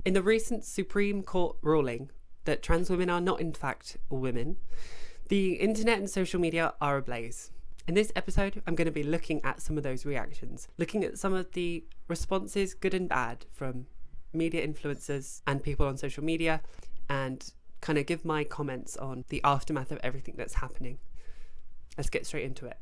In the recent Supreme Court ruling that trans women are not in fact women, the internet and social media are ablaze. In this episode, I'm going to be looking at some of those reactions, looking at some of the responses, good and bad, from media influencers and people on social media, and kind of give my comments on the aftermath of everything that's happening. Let's get straight into it.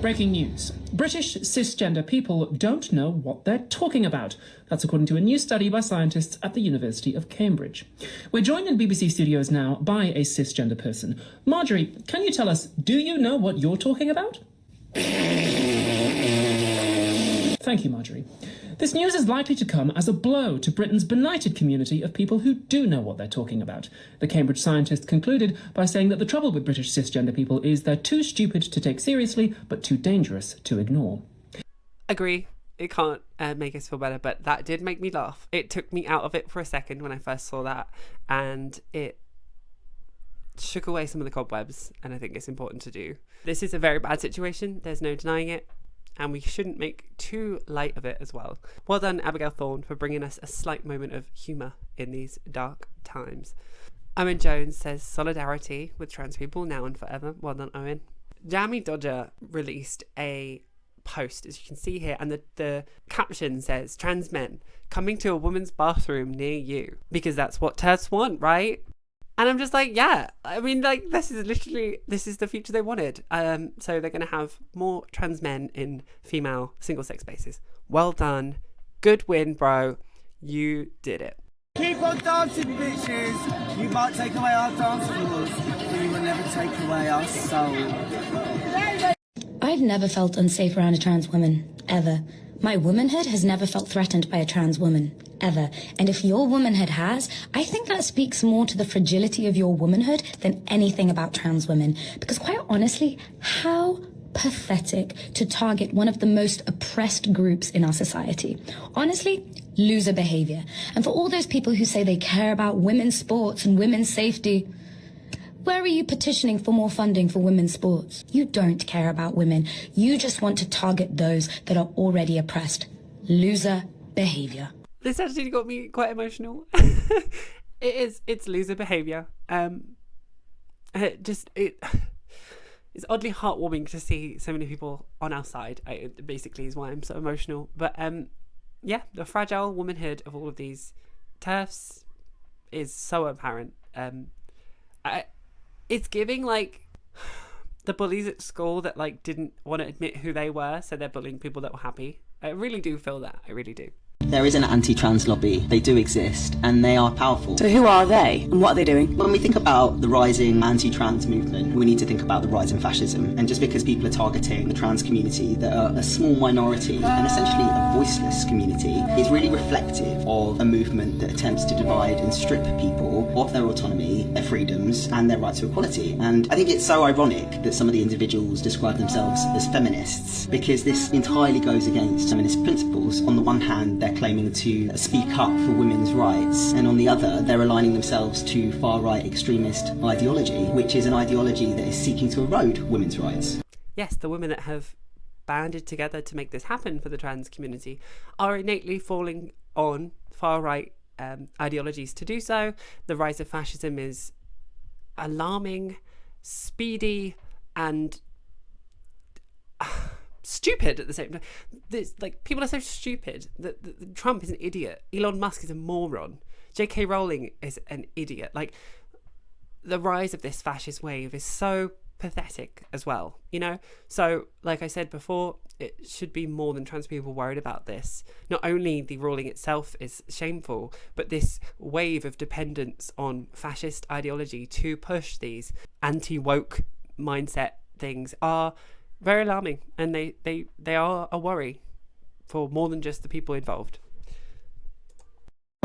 Breaking news. British cisgender people don't know what they're talking about. That's according to a new study by scientists at the University of Cambridge. We're joined in BBC studios now by a cisgender person. Marjorie, can you tell us, do you know what you're talking about? Thank you, Marjorie. This news is likely to come as a blow to Britain's benighted community of people who do know what they're talking about. The Cambridge scientists concluded by saying that the trouble with British cisgender people is they're too stupid to take seriously, but too dangerous to ignore. Agree. It can't make us feel better, but that did make me laugh. It took me out of it for a second when I first saw that, and it shook away some of the cobwebs, and I think it's important to do. This is a very bad situation. There's no denying it. And we shouldn't make too light of it as well. Well done, Abigail Thorne, for bringing us a slight moment of humour in these dark times. Owen Jones says solidarity with trans people now and forever. Well done, Owen. Jamie Dodger released a post, as you can see here, and the caption says, trans men coming to a woman's bathroom near you. Because that's what TERFs want, right? And I'm just like, yeah, I mean, like, this is the future they wanted. So they're going to have more trans men in female single-sex spaces. Well done. Good win, bro. You did it. Keep on dancing, bitches. You might take away our dance floors, but you will never take away our soul. I've never felt unsafe around a trans woman, ever. My womanhood has never felt threatened by a trans woman, ever. And if your womanhood has, I think that speaks more to the fragility of your womanhood than anything about trans women. Because quite honestly, how pathetic to target one of the most oppressed groups in our society. Honestly, loser behavior. And for all those people who say they care about women's sports and women's safety, where are you petitioning for more funding for women's sports? You don't care about women. You just want to target those that are already oppressed. Loser behavior. This actually got me quite emotional. It's loser behavior. It's oddly heartwarming to see so many people on our side. It basically is why I'm so emotional. But yeah, the fragile womanhood of all of these TERFs is so apparent. It's giving like the bullies at school that like didn't want to admit who they were, so they're bullying people that were happy. I really do feel that. I really do. There is an anti-trans lobby. They do exist, and they are powerful. So who are they, and what are they doing? When we think about the rising anti-trans movement, we need to think about the rise in fascism. And just because people are targeting the trans community that are a small minority and essentially a voiceless community is really reflective of a movement that attempts to divide and strip people of their autonomy, their freedoms, and their right to equality. And I think it's so ironic that some of the individuals describe themselves as feminists, because this entirely goes against feminist principles. On the one hand, they're claiming to speak up for women's rights, and on the other they're aligning themselves to far-right extremist ideology, which is an ideology that is seeking to erode women's rights. Yes, the women that have banded together to make this happen for the trans community are innately falling on far-right ideologies to do so. The rise of fascism is alarming, speedy, and stupid at the same time. Like, people are so stupid that Trump is an idiot. Elon Musk is a moron. J.K. Rowling is an idiot. Like, the rise of this fascist wave is so pathetic as well, you know? So, like I said before, it should be more than trans people worried about this. Not only the ruling itself is shameful, but this wave of dependence on fascist ideology to push these anti-woke mindset things are very alarming, and they are a worry for more than just the people involved.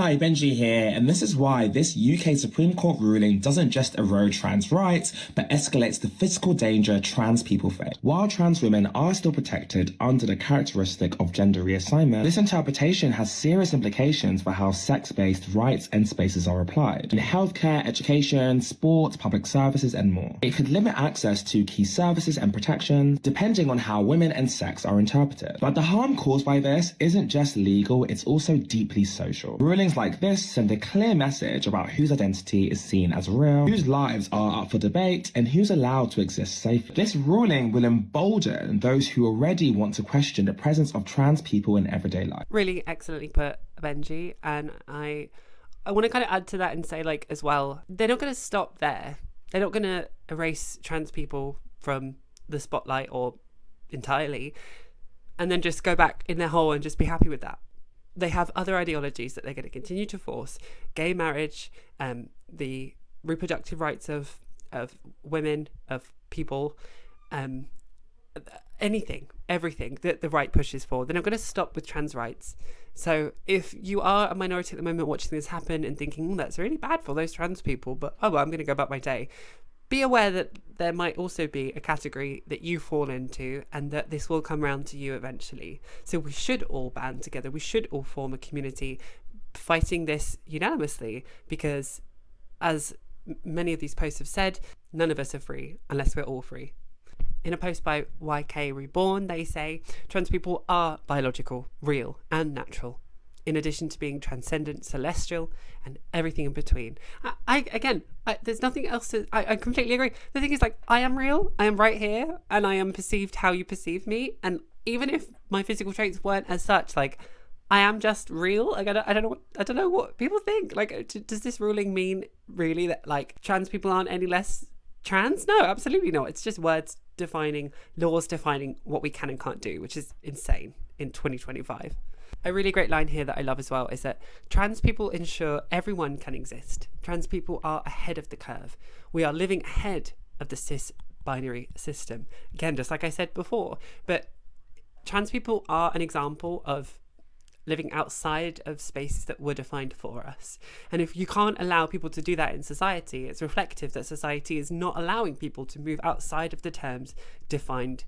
Hi, Benji here, and this is why this UK Supreme Court ruling doesn't just erode trans rights, but escalates the physical danger trans people face. While trans women are still protected under the characteristic of gender reassignment, this interpretation has serious implications for how sex-based rights and spaces are applied in healthcare, education, sport, public services, and more. It could limit access to key services and protections, depending on how women and sex are interpreted. But the harm caused by this isn't just legal, it's also deeply social. Rulings like this send a clear message about whose identity is seen as real, whose lives are up for debate, and who's allowed to exist safely. This ruling will embolden those who already want to question the presence of trans people in everyday life. Really excellently put, Benji. And I want to kind of add to that and say, like, as well, they're not going to stop there. They're not going to erase trans people from the spotlight or entirely and then just go back in their hole and just be happy with that. They have other ideologies that they're going to continue to force: gay marriage, the reproductive rights of women, of people, anything, everything that the right pushes for. They're not going to stop with trans rights. So if you are a minority at the moment watching this happen and thinking, that's really bad for those trans people, but oh well, I'm going to go about my day, be aware that there might also be a category that you fall into and that this will come round to you eventually. So we should all band together. We should all form a community fighting this unanimously, because as many of these posts have said, none of us are free unless we're all free. In a post by YK Reborn, they say trans people are biological, real and natural, in addition to being transcendent, celestial, and everything in between. There's nothing else to... I completely agree. The thing is, like, I am real, I am right here, and I am perceived how you perceive me. And even if my physical traits weren't as such, like, I am just real. Like, I don't know what people think. Like, does this ruling mean really that, like, trans people aren't any less trans? No, absolutely not. It's just words defining, laws defining what we can and can't do, which is insane in 2025. A really great line here that I love as well is that trans people ensure everyone can exist. Trans people are ahead of the curve. We are living ahead of the cis binary system. Again, just like I said before, but trans people are an example of living outside of spaces that were defined for us. And if you can't allow people to do that in society, it's reflective that society is not allowing people to move outside of the terms defined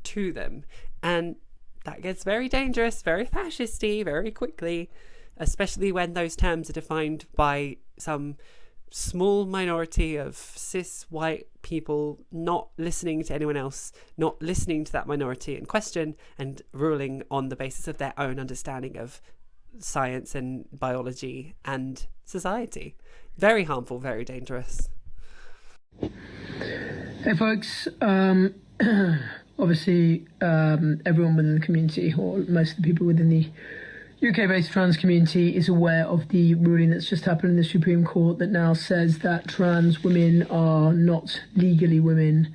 to them. And that gets very dangerous, very fascisty, very quickly, especially when those terms are defined by some small minority of cis white people not listening to anyone else, not listening to that minority in question, and ruling on the basis of their own understanding of science and biology and society. Very harmful, very dangerous. Hey folks, obviously everyone within the community, or most of the people within the UK-based trans community, is aware of the ruling that's just happened in the Supreme Court that now says that trans women are not legally women.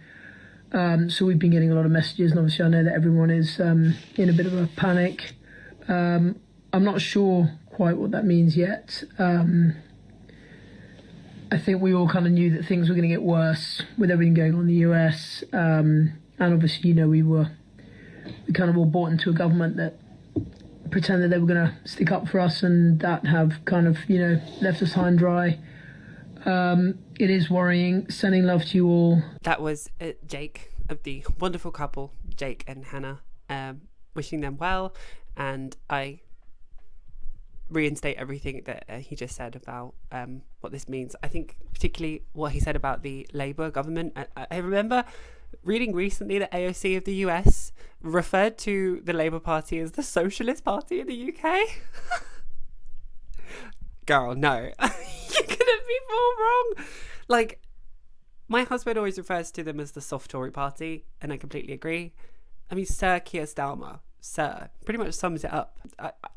So we've been getting a lot of messages, and obviously I know that everyone is in a bit of a panic. I'm not sure quite what that means yet. I think we all kind of knew that things were going to get worse with everything going on in the US. And obviously, you know, we kind of all bought into a government that pretended they were going to stick up for us, and that have kind of, you know, left us high and dry. It is worrying. Sending love to you all. That was Jake, of the wonderful couple, Jake and Hannah, wishing them well. And I reinstate everything that he just said about what this means. I think particularly what he said about the Labour government. I remember reading recently that AOC of the US referred to the Labour Party as the Socialist Party in the UK. Girl, no. You're gonna be more wrong. Like, my husband always refers to them as the soft Tory party, and I completely agree. I mean, Sir Keir Starmer, Sir, pretty much sums it up.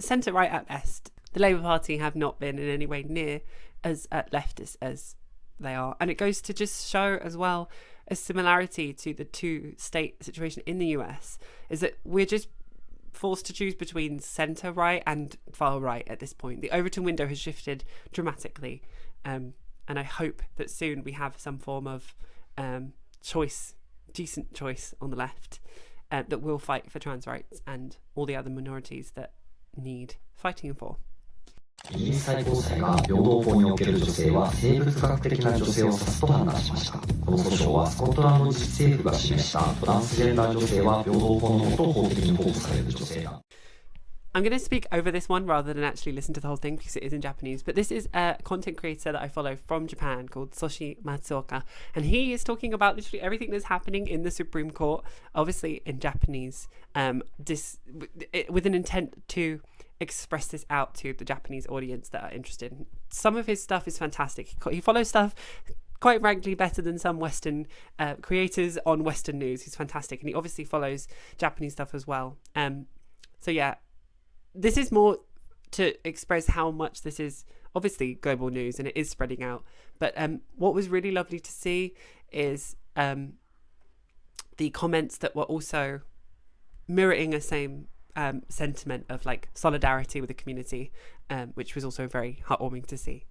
Centre right at best. The Labour Party have not been in any way near as leftist as they are. And it goes to just show as well a similarity to the two-state situation in the US, is that we're just forced to choose between centre-right and far-right at this point. The Overton window has shifted dramatically, and I hope that soon we have some form of choice, decent choice on the left, that will fight for trans rights and all the other minorities that need fighting for. イギリス最高裁が平等法における女性は生物学的な女性を指すと判断しました。この訴訟はスコットランド自治政府が示したトランスジェンダー女性は平等法のもと法的に保護される女性だ。I'm going to speak over this one rather than actually listen to the whole thing because it is in Japanese. But this is a content creator that I follow from Japan called Soshi Matsuoka. And he is talking about literally everything that's happening in the Supreme Court, obviously in Japanese, with an intent to express this out to the Japanese audience that are interested. Some of his stuff is fantastic. He follows stuff quite frankly better than some Western creators on Western news. He's fantastic. And he obviously follows Japanese stuff as well. So yeah. This is more to express how much this is obviously global news and it is spreading out. But what was really lovely to see is the comments that were also mirroring a same sentiment of like solidarity with the community, which was also very heartwarming to see.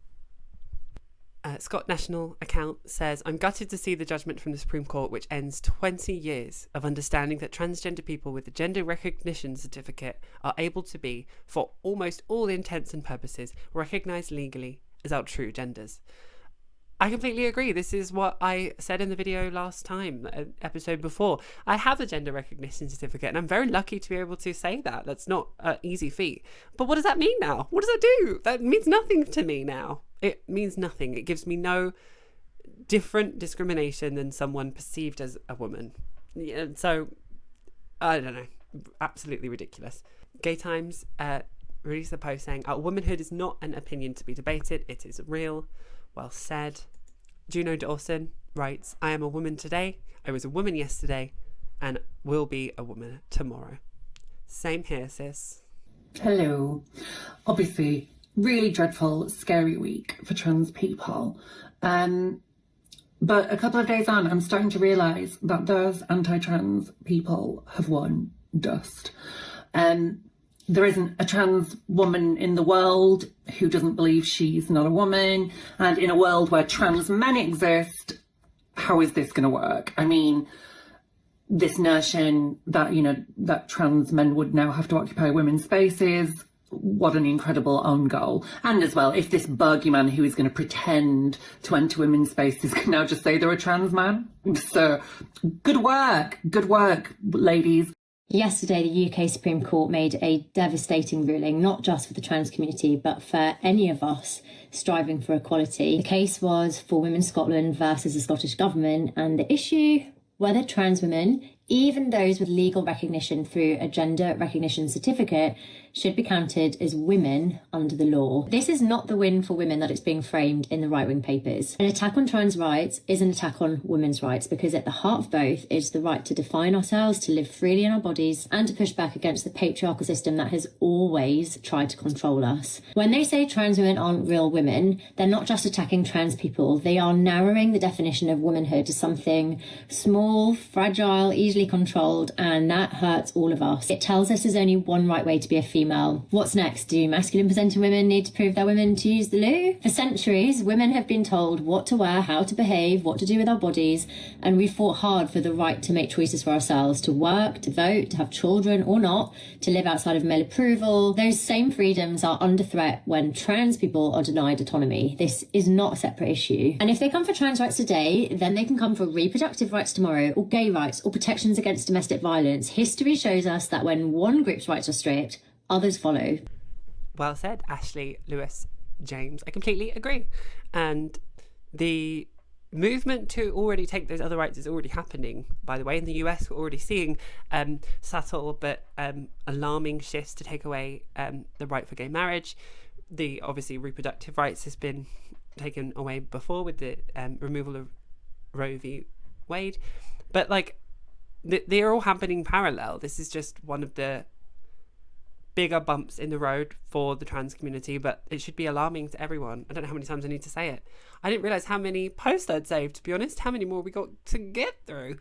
Scott National account says, I'm gutted to see the judgment from the Supreme Court, which ends 20 years of understanding that transgender people with the gender recognition certificate are able to be, for almost all intents and purposes, recognised legally as our true genders. I completely agree. This is what I said in the video last time, episode before. I have a gender recognition certificate and I'm very lucky to be able to say that. That's not an easy feat. But what does that mean now? What does that do? That means nothing to me now. It means nothing. It gives me no different discrimination than someone perceived as a woman. Yeah, so, I don't know. Absolutely ridiculous. Gay Times released a post saying, our womanhood is not an opinion to be debated. It is real. Well said. Juno Dawson writes, I am a woman today, I was a woman yesterday, and will be a woman tomorrow. Same here, sis. Hello. Obviously, really dreadful, scary week for trans people. But a couple of days on, I'm starting to realise that those anti-trans people have won dust. There isn't a trans woman in the world who doesn't believe she's not a woman. And in a world where trans men exist, how is this going to work? I mean, this notion that, you know, that trans men would now have to occupy women's spaces, what an incredible own goal. And as well, if this bogeyman who is going to pretend to enter women's spaces can now just say they're a trans man. So good work, ladies. Yesterday, the UK Supreme Court made a devastating ruling, not just for the trans community, but for any of us striving for equality. The case was for Women Scotland versus the Scottish Government, and the issue, whether trans women, even those with legal recognition through a gender recognition certificate, should be counted as women under the law. This is not the win for women that it's being framed in the right-wing papers. An attack on trans rights is an attack on women's rights, because at the heart of both is the right to define ourselves, to live freely in our bodies, and to push back against the patriarchal system that has always tried to control us. When they say trans women aren't real women, they're not just attacking trans people, they are narrowing the definition of womanhood to something small, fragile, easily controlled, and that hurts all of us. It tells us there's only one right way to be a female. What's next? Do masculine presenting women need to prove they're women to use the loo? For centuries, women have been told what to wear, how to behave, what to do with our bodies, and we fought hard for the right to make choices for ourselves, to work, to vote, to have children or not, to live outside of male approval. Those same freedoms are under threat when trans people are denied autonomy. This is not a separate issue. And if they come for trans rights today, then they can come for reproductive rights tomorrow, or gay rights, or protections against domestic violence. History shows us that when one group's rights are stripped, others follow. Well said, Ashley Lewis James. I completely agree. And the movement to already take those other rights is already happening. By the way, in the US, we're already seeing subtle but alarming shifts to take away the right for gay marriage. The obviously reproductive rights has been taken away before with the removal of Roe v. Wade. But like, they're all happening parallel. This is just one of the bigger bumps in the road for the trans community, but it should be alarming to everyone. I don't know how many times I need to say it. I didn't realise how many posts I'd saved, to be honest. How many more we got to get through?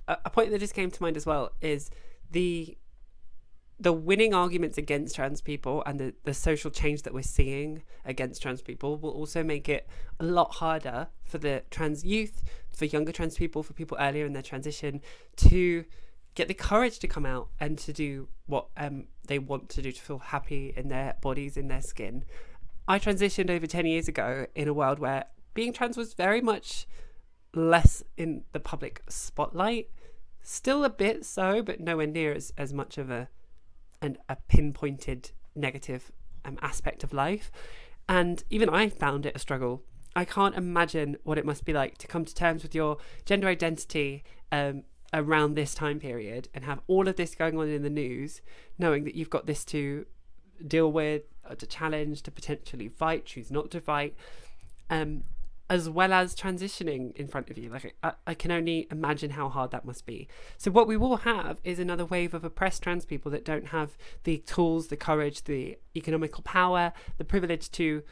A point that just came to mind as well is the winning arguments against trans people and the social change that we're seeing against trans people will also make it a lot harder for the trans youth, for younger trans people, for people earlier in their transition to get the courage to come out and to do what they want to do, to feel happy in their bodies, in their skin. I transitioned over 10 years ago in a world where being trans was very much less in the public spotlight. Still a bit so, but nowhere near as much of a pinpointed negative aspect of life. And even I found it a struggle. I can't imagine what it must be like to come to terms with your gender identity around this time period and have all of this going on in the news, knowing that you've got this to deal with, to challenge, to potentially fight, choose not to fight, as well as transitioning in front of you. Like, I can only imagine how hard that must be. So what we will have is another wave of oppressed trans people that don't have the tools, the courage, the economical power, the privilege to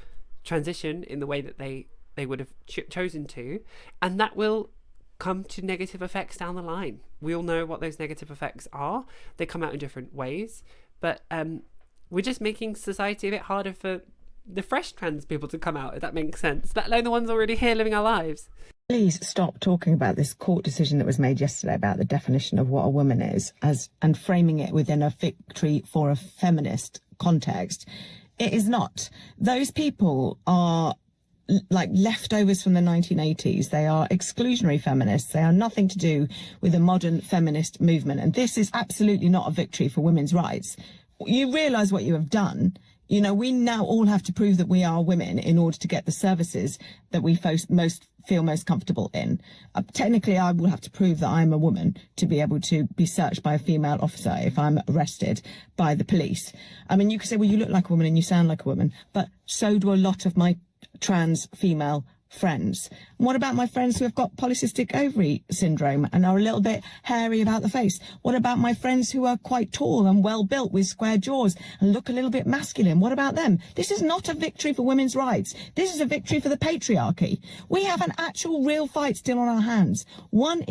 transition in the way that they would have chosen to, and that will come to negative effects down the line. We all know what those negative effects are. They come out in different ways, but we're just making society a bit harder for the fresh trans people to come out, if that makes sense, let alone the ones already here living our lives. Please stop talking about this court decision that was made yesterday about the definition of what a woman is and framing it within a victory for a feminist context. It is not. Those people are like leftovers from the 1980s. They are exclusionary feminists. They are nothing to do with a modern feminist movement. And this is absolutely not a victory for women's rights. You realise what you have done. You know, we now all have to prove that we are women in order to get the services that we feel most comfortable in. Technically, I will have to prove that I'm a woman to be able to be searched by a female officer if I'm arrested by the police. I mean, you could say, well, you look like a woman and you sound like a woman, but so do a lot of my trans female friends. And what about my friends who have got polycystic ovary syndrome and are a little bit hairy about the face? What about my friends who are quite tall and well built with square jaws and look a little bit masculine? What about them? This is not a victory for women's rights. This is a victory for the patriarchy. We have an actual real fight still on our hands. One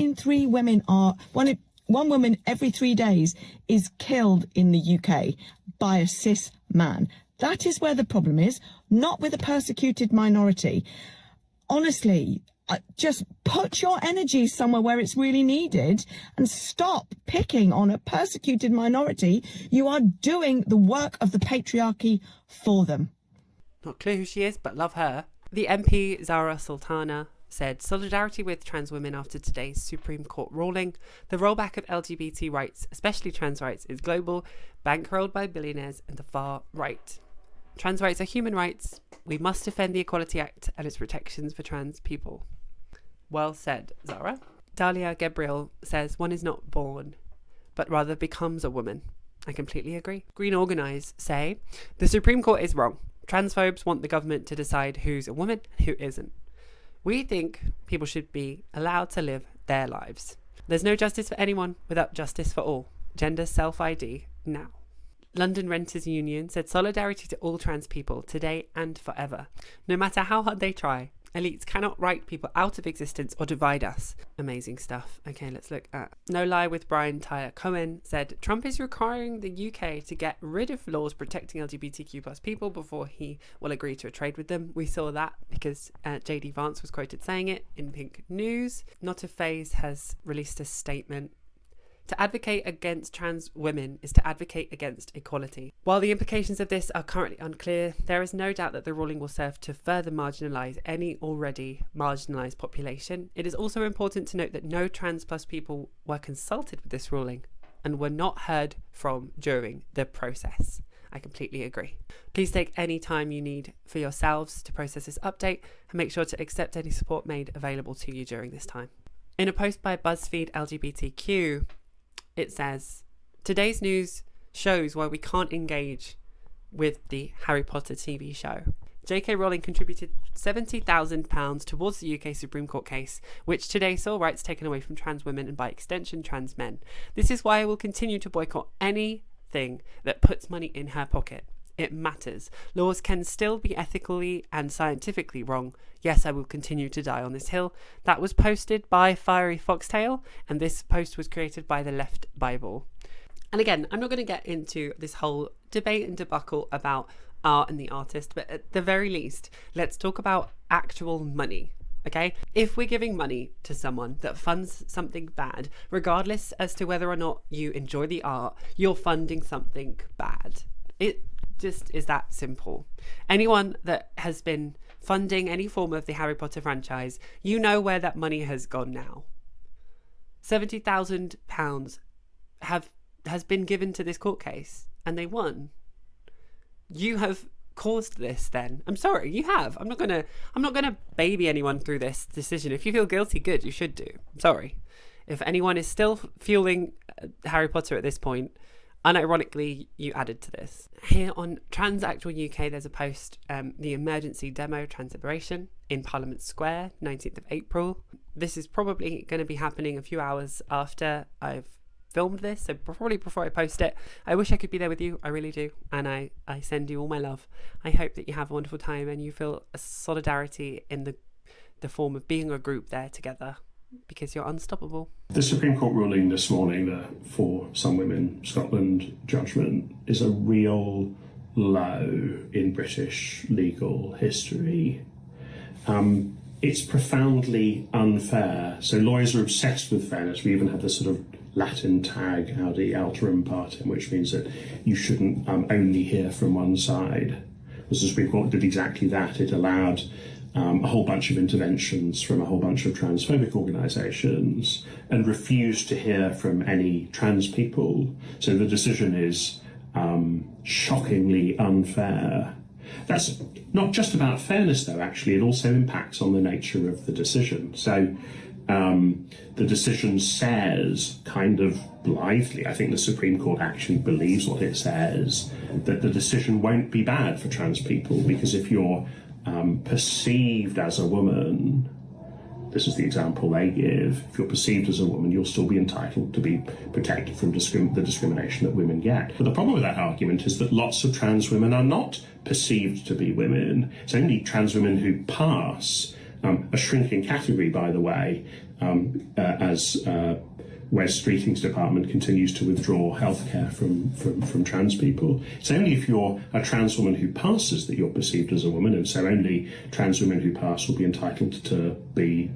woman every 3 days is killed in the UK by a cis man. That is where the problem is, not with a persecuted minority. Honestly, just put your energy somewhere where it's really needed and stop picking on a persecuted minority. You are doing the work of the patriarchy for them. Not clear who she is, but love her. The MP, Zara Sultana, said, solidarity with trans women after today's Supreme Court ruling. The rollback of LGBT rights, especially trans rights, is global, bankrolled by billionaires and the far right. Trans rights are human rights. We must defend the Equality Act and its protections for trans people. Well said, Zara. Dalia Gabriel says, one is not born, but rather becomes a woman. I completely agree. Green Organise say, the Supreme Court is wrong. Transphobes want the government to decide who's a woman and who isn't. We think people should be allowed to live their lives. There's no justice for anyone without justice for all. Gender self-ID now. London Renters Union said, solidarity to all trans people today and forever. No matter how hard they try, elites cannot write people out of existence or divide us. Amazing stuff. Okay, let's look at No Lie with Brian Tyler Cohen said, Trump is requiring the UK to get rid of laws protecting LGBTQ plus people before he will agree to a trade with them. We saw that because JD Vance was quoted saying it in Pink News. Not a Phase has released a statement. To advocate against trans women is to advocate against equality. While the implications of this are currently unclear, there is no doubt that the ruling will serve to further marginalise any already marginalised population. It is also important to note that no trans plus people were consulted with this ruling and were not heard from during the process. I completely agree. Please take any time you need for yourselves to process this update and make sure to accept any support made available to you during this time. In a post by BuzzFeed LGBTQ, it says, today's news shows why we can't engage with the Harry Potter TV show. J.K. Rowling contributed £70,000 towards the UK Supreme Court case, which today saw rights taken away from trans women and by extension trans men. This is why I will continue to boycott anything that puts money in her pocket. It matters. Laws can still be ethically and scientifically wrong. Yes, I will continue to die on this hill. That was posted by Fiery Foxtail, and this post was created by the Left Bible. And again, I'm not going to get into this whole debate and debacle about art and the artist, but at the very least, let's talk about actual money. Okay, if we're giving money to someone that funds something bad, regardless as to whether or not you enjoy the art, you're funding something bad. It just is that simple. Anyone that has been funding any form of the Harry Potter franchise, you know where that money has gone now. £70,000 has been given to this court case, and they won. You have caused this. Then I'm sorry, you have. I'm not gonna baby anyone through this decision. If you feel guilty, good, you should do. I'm sorry. If anyone is still fueling Harry Potter at this point, unironically, you added to this. Here on Trans Actual UK, there's a post, the emergency demo trans liberation in Parliament Square, 19th of April. This is probably going to be happening a few hours after I've filmed this, so probably before I post it. I wish I could be there with you, I really do, and I send you all my love. I hope that you have a wonderful time and you feel a solidarity in the form of being a group there together, because you're unstoppable. The Supreme Court ruling this morning, the For Some Women Scotland judgment, is a real low in British legal history. It's profoundly unfair. So lawyers are obsessed with fairness. We even have this sort of Latin tag, audi alterum partem, which means that you shouldn't only hear from one side. The Supreme Court did exactly that. It allowed a whole bunch of interventions from a whole bunch of transphobic organisations and refused to hear from any trans people. So the decision is shockingly unfair. That's not just about fairness, though, actually. It also impacts on the nature of the decision. So the decision says, kind of blithely, I think the Supreme Court actually believes what it says, that the decision won't be bad for trans people, because if you're perceived as a woman, this is the example they give, if you're perceived as a woman, you'll still be entitled to be protected from the discrimination that women get. But the problem with that argument is that lots of trans women are not perceived to be women. It's only trans women who pass, a shrinking category, by the way, as Wes Streeting's department continues to withdraw healthcare from trans people. It's only if you're a trans woman who passes that you're perceived as a woman, and so only trans women who pass will be entitled to be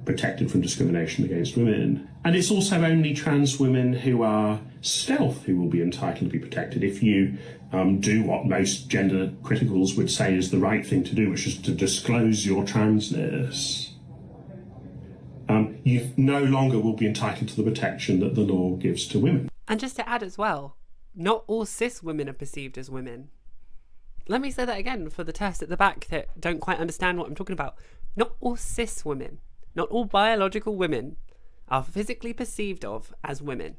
protected from discrimination against women. And it's also only trans women who are stealth who will be entitled to be protected. If you do what most gender criticals would say is the right thing to do, which is to disclose your transness, you no longer will be entitled to the protection that the law gives to women. And just to add as well, not all cis women are perceived as women. Let me say that again for the test at the back that don't quite understand what I'm talking about. Not all cis women, not all biological women are physically perceived of as women.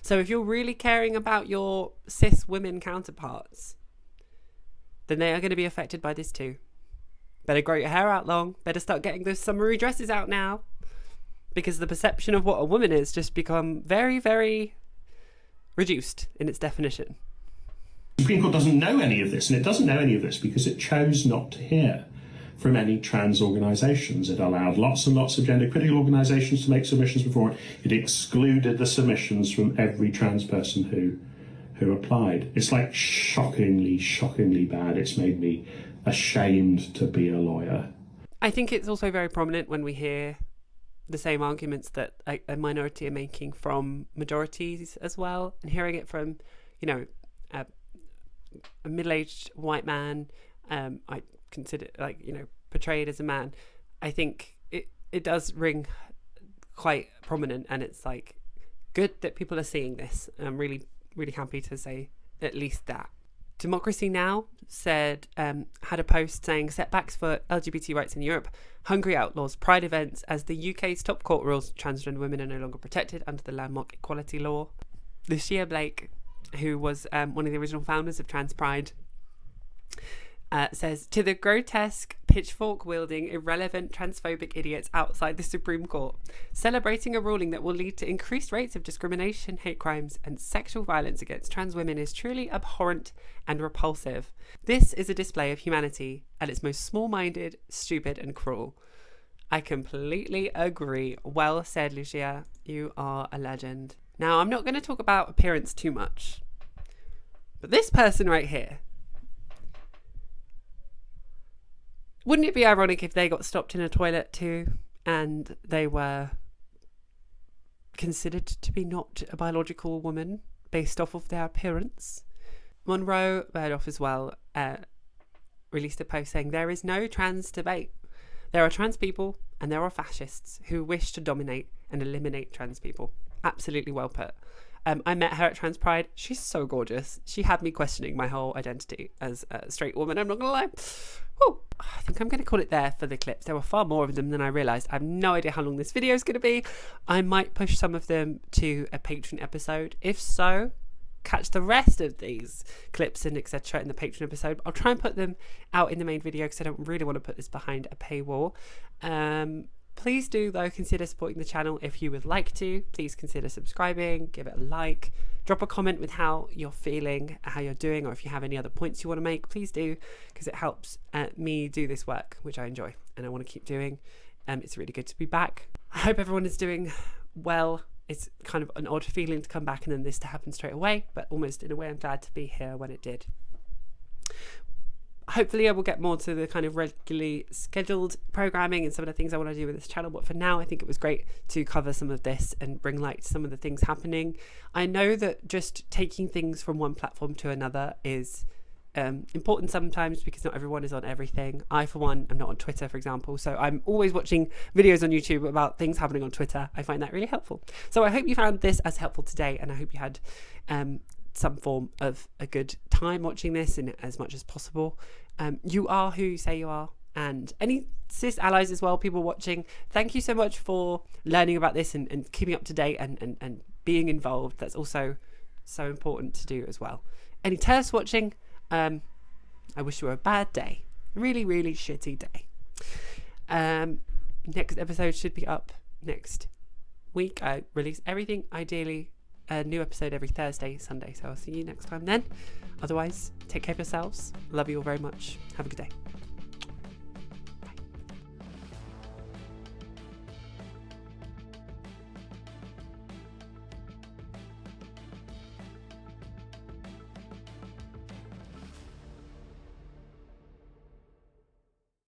So if you're really caring about your cis women counterparts, then they are going to be affected by this too. Better grow your hair out long. Better start getting those summery dresses out now, because the perception of what a woman is just become very, very reduced in its definition. The Supreme Court doesn't know any of this, and it doesn't know any of this because it chose not to hear from any trans organisations. It allowed lots and lots of gender critical organisations to make submissions before it. It excluded the submissions from every trans person who applied. It's like shockingly, shockingly bad. It's made me ashamed to be a lawyer. I think it's also very prominent when we hear the same arguments that a minority are making from majorities as well, and hearing it from, you know, a middle-aged white man, I consider, like, you know, portrayed as a man. I think it does ring quite prominent, and it's like good that people are seeing this. I'm really, really happy to say at least that. Democracy Now! Said, had a post saying setbacks for LGBT rights in Europe. Hungary outlaws pride events as the UK's top court rules transgender women are no longer protected under the landmark equality law. Lucia Blake, who was one of the original founders of Trans Pride, says, to the grotesque, pitchfork-wielding, irrelevant, transphobic idiots outside the Supreme Court, celebrating a ruling that will lead to increased rates of discrimination, hate crimes, and sexual violence against trans women is truly abhorrent and repulsive. This is a display of humanity at its most small-minded, stupid, and cruel. I completely agree. Well said, Lucia. You are a legend. Now, I'm not going to talk about appearance too much, but this person right here, Wouldn't it be ironic if they got stopped in a toilet too and they were considered to be not a biological woman based off of their appearance? Monroe Burdoff as well released a post saying, there is no trans debate. There are trans people and there are fascists who wish to dominate and eliminate trans people. Absolutely well put. I met her at Trans Pride. She's so gorgeous. She had me questioning my whole identity as a straight woman, I'm not gonna lie. Whew. I think I'm gonna call it there for the clips. There were far more of them than I realised. I have no idea how long this video is gonna be. I might push some of them to a Patreon episode. If so, catch the rest of these clips and etc. in the Patreon episode. I'll try and put them out in the main video because I don't really want to put this behind a paywall. Please do, though, consider supporting the channel if you would like to. Please consider subscribing, give it a like, drop a comment with how you're feeling, how you're doing, or if you have any other points you want to make, please do, because it helps me do this work, which I enjoy and I want to keep doing. It's really good to be back. I hope everyone is doing well. It's kind of an odd feeling to come back and then this to happen straight away, but almost in a way I'm glad to be here when it did. Hopefully I will get more to the kind of regularly scheduled programming and some of the things I want to do with this channel, but for now I think it was great to cover some of this and bring light to some of the things happening. I know that just taking things from one platform to another is important sometimes because not everyone is on everything. I, for one, am not on Twitter, for example, so I'm always watching videos on YouTube about things happening on Twitter. I find that really helpful. So I hope you found this as helpful today, and I hope you had some form of a good time watching this in as much as possible. You are who you say you are, and any cis allies as well, people watching, thank you so much for learning about this and keeping up to date and being involved. That's also so important to do as well. Any terrorists watching, I wish you a bad day. Really, really shitty day. Next episode should be up next week. I release everything, ideally a new episode every Thursday, Sunday. So I'll see you next time then. Otherwise, take care of yourselves. Love you all very much. Have a good day.